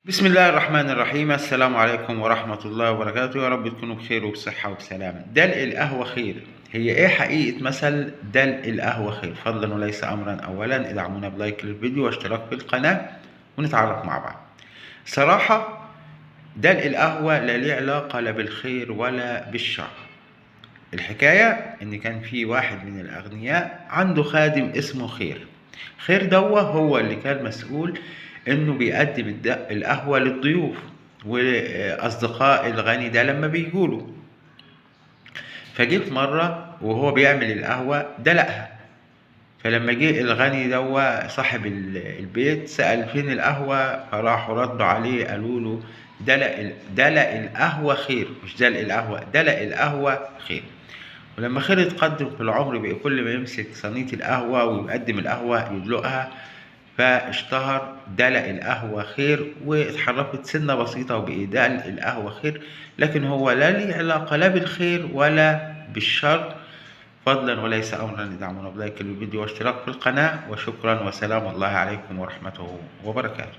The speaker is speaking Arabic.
بسم الله الرحمن الرحيم. السلام عليكم ورحمة الله وبركاته. يا رب تكونوا بخير وبصحة وبسلامة. دلق القهوة خير. هي ايه حقيقة مثل دلق القهوة خير؟ فضلا وليس امرا. اولا ادعمونا بلايك للفيديو واشتراك في القناة ونتعرف مع بعض. صراحة دلق القهوة لا ليه علاقة لا بالخير ولا بالشر. الحكاية ان كان في واحد من الاغنياء عنده خادم اسمه خير. خير دوا هو اللي كان مسؤول انه بيقدم القهوة للضيوف واصدقاء الغني ده لما بيجوله. فجه في مرة وهو بيعمل القهوة دلقها. فلما جه الغني دوا صاحب البيت سأل فين القهوة، فراحوا ردوا عليه قالوا له دلق القهوة خير، مش دلق القهوة، دلق القهوة خير. ولما خير اتقدم في العمر بقى كل ما يمسك صينية القهوة ويقدم القهوة يدلقها، فاشتهر دلق القهوة خير، واتحركت سنة بسيطة وبقي دلق القهوة خير. لكن هو لا ليه علاقة لا بالخير ولا بالشر. فضلا وليس أمرا ادعمونا بلايك للفيديو واشتراك في القناة، وشكرا وسلام الله عليكم ورحمته وبركاته.